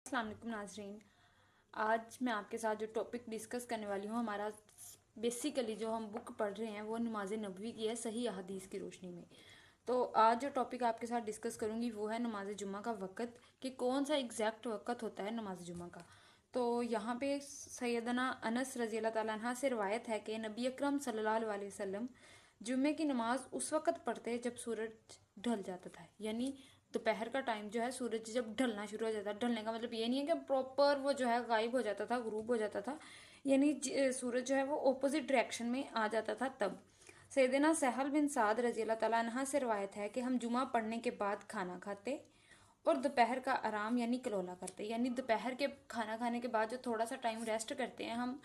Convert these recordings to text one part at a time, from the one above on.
السلام علیکم ناظرین. آج میں آپ کے ساتھ جو ٹاپک ڈسکس کرنے والی ہوں ہمارا بیسیکلی جو ہم بک پڑھ رہے ہیں وہ نماز نبوی کی ہے صحیح احادیث کی روشنی میں. تو آج جو ٹاپک آپ کے ساتھ ڈسکس کروں گی وہ ہے نماز جمعہ کا وقت کہ کون سا ایگزیکٹ وقت ہوتا ہے نماز جمعہ کا. تو یہاں پہ سیدنا انس رضی اللہ تعالیٰ عنہ سے روایت ہے کہ نبی اکرم صلی اللہ علیہ وسلم جمعے کی نماز اس وقت پڑھتے جب سورج ڈھل جاتا تھا. یعنی دوپہر کا ٹائم جو ہے سورج جب ڈھلنا شروع ہو جاتا ہے. ڈھلنے کا مطلب یہ نہیں ہے کہ پراپر وہ جو ہے غائب ہو جاتا تھا, غروب ہو جاتا تھا, یعنی سورج جو ہے وہ اپوزٹ ڈائریکشن میں آ جاتا تھا. تب سیدنا سہل بن سعد رضی اللہ تعالیٰ عنہ سے روایت ہے کہ ہم جمعہ پڑھنے کے بعد کھانا کھاتے اور دوپہر کا آرام یعنی کلولا کرتے. یعنی دوپہر کے کھانا کھانے کے بعد جو تھوڑا سا ٹائم ریسٹ کرتے ہیں ہم,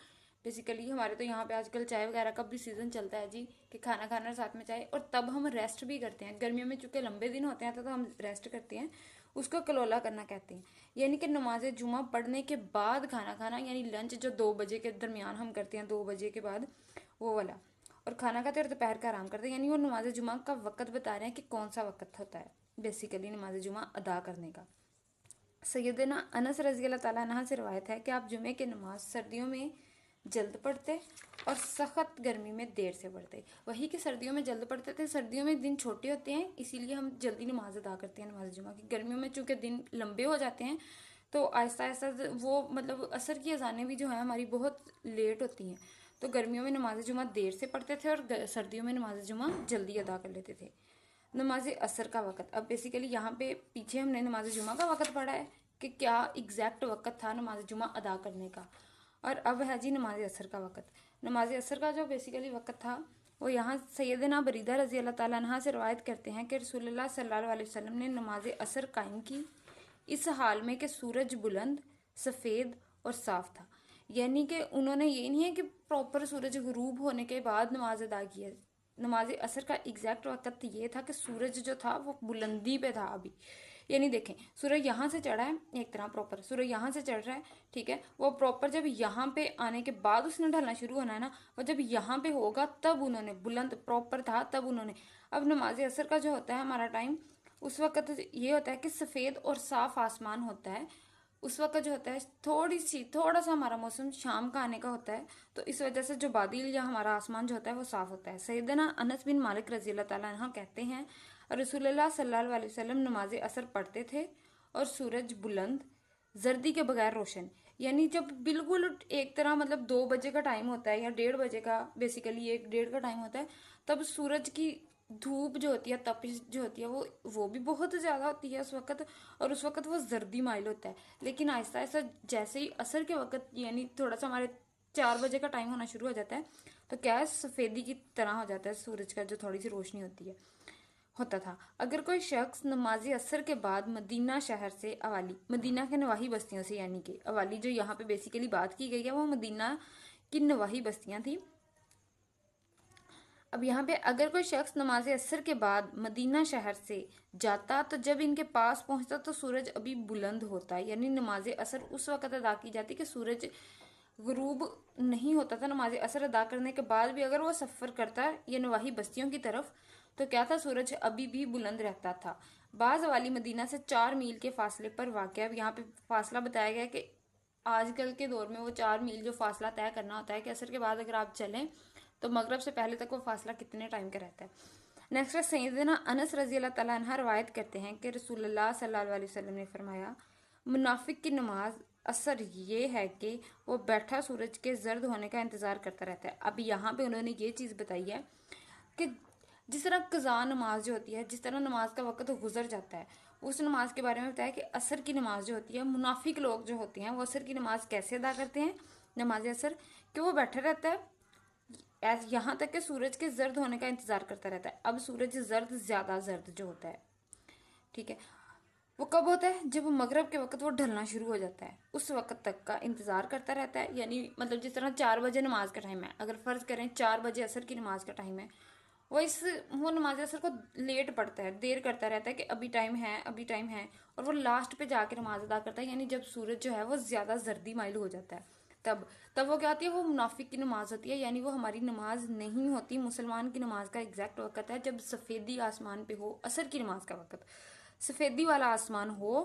بیسیکلی ہمارے تو یہاں پہ آج کل چائے وغیرہ کا بھی سیزن چلتا ہے جی, کہ کھانا کھانا ساتھ میں چائے, اور تب ہم ریسٹ بھی کرتے ہیں. گرمیوں میں چونکہ لمبے دن ہوتے ہیں تو ہم ریسٹ کرتے ہیں, اس کو کلولا کرنا کہتے ہیں. یعنی کہ نماز جمعہ پڑھنے کے بعد کھانا کھانا, یعنی لنچ جو 2 بجے کے درمیان ہم کرتے ہیں, 2 بجے کے بعد وہ والا, اور کھانا کھاتے اور دوپہر کا آرام کرتے ہیں. یعنی وہ نماز جمعہ کا وقت بتا رہے ہیں کہ کون سا وقت ہوتا ہے بیسیکلی نماز جمعہ ادا کرنے کا. سیدنا انس رضی اللہ تعالیٰ عنہ سے روایت ہے کہ آپ جمعے کی نماز سردیوں میں جلد پڑھتے اور سخت گرمی میں دیر سے پڑھتے. وہی کہ سردیوں میں جلد پڑھتے تھے, سردیوں میں دن چھوٹے ہوتے ہیں اسی لیے ہم جلدی نماز ادا کرتے ہیں نماز جمعہ کی. گرمیوں میں چونکہ دن لمبے ہو جاتے ہیں تو آہستہ آہستہ وہ مطلب عصر کی اذانیں بھی جو ہیں ہماری بہت لیٹ ہوتی ہیں. تو گرمیوں میں نماز جمعہ دیر سے پڑھتے تھے اور سردیوں میں نماز جمعہ جلدی ادا کر لیتے تھے. نماز عصر کا وقت, اب بیسیکلی یہاں پہ پیچھے ہم نے نماز جمعہ کا وقت پڑھا ہے کہ کیا ایگزیکٹ وقت تھا نماز جمعہ ادا کرنے کا, اور اب ہے جی نماز عصر کا وقت. نماز عصر کا جو بیسیکلی وقت تھا وہ یہاں سیدنا بریدہ رضی اللہ تعالیٰ عنہ سے روایت کرتے ہیں کہ رسول اللہ صلی اللہ علیہ وسلم نے نماز عصر قائم کی اس حال میں کہ سورج بلند, سفید اور صاف تھا. یعنی کہ انہوں نے یہ نہیں ہے کہ پراپر سورج غروب ہونے کے بعد نماز ادا کی ہے. نماز عصر کا ایگزیکٹ وقت یہ تھا کہ سورج جو تھا وہ بلندی پہ تھا ابھی. یعنی دیکھیں سورج یہاں سے چڑھا ہے, ایک طرح پراپر سورج یہاں سے چڑھ رہا ہے, ٹھیک ہے, وہ پراپر جب یہاں پہ آنے کے بعد اس نے ڈھلنا شروع ہونا ہے نا, وہ جب یہاں پہ ہوگا تب انہوں نے بلند پراپر تھا تب انہوں نے. اب نماز عصر کا جو ہوتا ہے ہمارا ٹائم اس وقت یہ ہوتا ہے کہ سفید اور صاف آسمان ہوتا ہے. اس وقت جو ہوتا ہے تھوڑا سا ہمارا موسم شام کا آنے کا ہوتا ہے, تو اس وجہ سے جو بادل یا ہمارا آسمان جو ہوتا ہے وہ صاف ہوتا ہے. سیدنا انس بن مالک رضی اللہ تعالیٰ عنہ کہتے ہیں رسول اللہ صلی اللہ علیہ وسلم نماز عصر پڑھتے تھے اور سورج بلند, زردی کے بغیر روشن. یعنی جب بالکل ایک طرح مطلب 2 بجے کا ٹائم ہوتا ہے یا 1:30 بجے کا, بیسیکلی 1:30 کا ٹائم ہوتا ہے, تب سورج کی دھوپ جو ہوتی ہے, تپش جو ہوتی ہے وہ بھی بہت زیادہ ہوتی ہے اس وقت, اور اس وقت وہ زردی مائل ہوتا ہے. لیکن آہستہ آہستہ جیسے ہی عصر کے وقت یعنی تھوڑا سا ہمارے 4 بجے کا ٹائم ہونا شروع ہو جاتا ہے تو کیا ہے سفیدی کی طرح ہو جاتا ہے سورج کا جو تھوڑی سی روشنی ہوتا تھا. اگر کوئی شخص نماز عصر کے بعد مدینہ شہر سے اوالی, مدینہ کے نواحی بستیوں سے, یعنی کہ اوالی جو یہاں پہ بیسیکلی بات کی گئی ہے وہ مدینہ کی نواحی بستیاں تھیں. اب یہاں پہ اگر کوئی شخص نماز عصر کے بعد مدینہ شہر سے جاتا تو جب ان کے پاس پہنچتا تو سورج ابھی بلند ہوتا ہے. یعنی نماز عصر اس وقت ادا کی جاتی کہ سورج غروب نہیں ہوتا تھا. نماز عصر ادا کرنے کے بعد بھی اگر وہ سفر کرتا یہ نواحی بستیوں کی طرف تو کیا تھا, سورج ابھی بھی بلند رہتا تھا. بعض والی مدینہ سے 4 میل کے فاصلے پر واقع ہے. یہاں پہ فاصلہ بتایا گیا کہ آج کل کے دور میں وہ 4 میل جو فاصلہ طے کرنا ہوتا ہے کہ عصر کے بعد اگر آپ چلیں تو مغرب سے پہلے تک وہ فاصلہ کتنے ٹائم کا رہتا ہے. نیکسٹ سیدنا انس رضی اللہ تعالیٰ عنہ روایت کرتے ہیں کہ رسول اللہ صلی اللہ علیہ وسلم نے فرمایا منافق کی نماز عصر یہ ہے کہ وہ بیٹھا سورج کے زرد ہونے کا انتظار کرتا رہتا ہے. اب یہاں پہ انہوں نے یہ چیز بتائی ہے کہ جس طرح قضا نماز جو ہوتی ہے, جس طرح نماز کا وقت گزر جاتا ہے, اس نماز کے بارے میں بتایا کہ عصر کی نماز جو ہوتی ہے منافق لوگ جو ہوتے ہیں وہ عصر کی نماز کیسے ادا کرتے ہیں نماز عصر, کہ وہ بیٹھا رہتا ہے یہاں تک کہ سورج کے زرد ہونے کا انتظار کرتا رہتا ہے. اب سورج زیادہ زرد جو ہوتا ہے, ٹھیک ہے, وہ کب ہوتا ہے جب مغرب کے وقت وہ ڈھلنا شروع ہو جاتا ہے, اس وقت تک کا انتظار کرتا رہتا ہے. یعنی مطلب جس طرح 4 بجے نماز کا ٹائم ہے, اگر فرض کریں 4 بجے عصر کی نماز کا ٹائم ہے, وہ نماز عصر کو لیٹ پڑھتا ہے, دیر کرتا رہتا ہے کہ ابھی ٹائم ہے ابھی ٹائم ہے, اور وہ لاسٹ پہ جا کے نماز ادا کرتا ہے. یعنی جب سورج جو ہے وہ زیادہ زردی مائل ہو جاتا ہے تب وہ کیا ہوتی ہے, وہ منافق کی نماز ہوتی ہے. یعنی وہ ہماری نماز نہیں ہوتی. مسلمان کی نماز کا ایگزیکٹ وقت ہے جب سفیدی آسمان پہ ہو, عصر کی نماز کا وقت سفیدی والا آسمان ہو,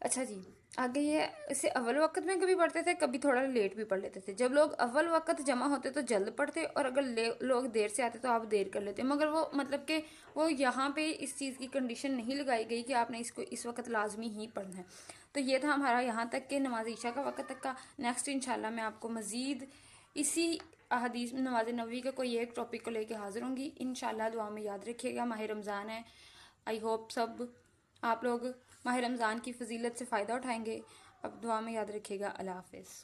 اچھا جی، آگے یہ اسے اول وقت میں کبھی پڑھتے تھے، کبھی تھوڑا لیٹ بھی پڑھ لیتے تھے. جب لوگ اول وقت جمع ہوتے تو جلد پڑھتے، اور اگر لوگ دیر سے آتے تو آپ دیر کر لیتے. مگر وہ مطلب کہ وہ یہاں پہ اس چیز کی کنڈیشن نہیں لگائی گئی کہ آپ نے اس کو اس وقت لازمی ہی پڑھنا ہے. تو یہ تھا ہمارا یہاں تک کہ نماز عشاء کا وقت تک کا. نیکسٹ انشاءاللہ میں آپ کو مزید اسی احادیث نماز نبوی کا کوئی ایک ٹاپک کو لے کے حاضر ہوں گی انشاءاللہ. دعا میں یاد رکھیے گا، ماہ رمضان ہے. آئی ہوپ سب آپ لوگ ماہ رمضان کی فضیلت سے فائدہ اٹھائیں گے. اب دعا میں یاد رکھیے گا. اللہ حافظ.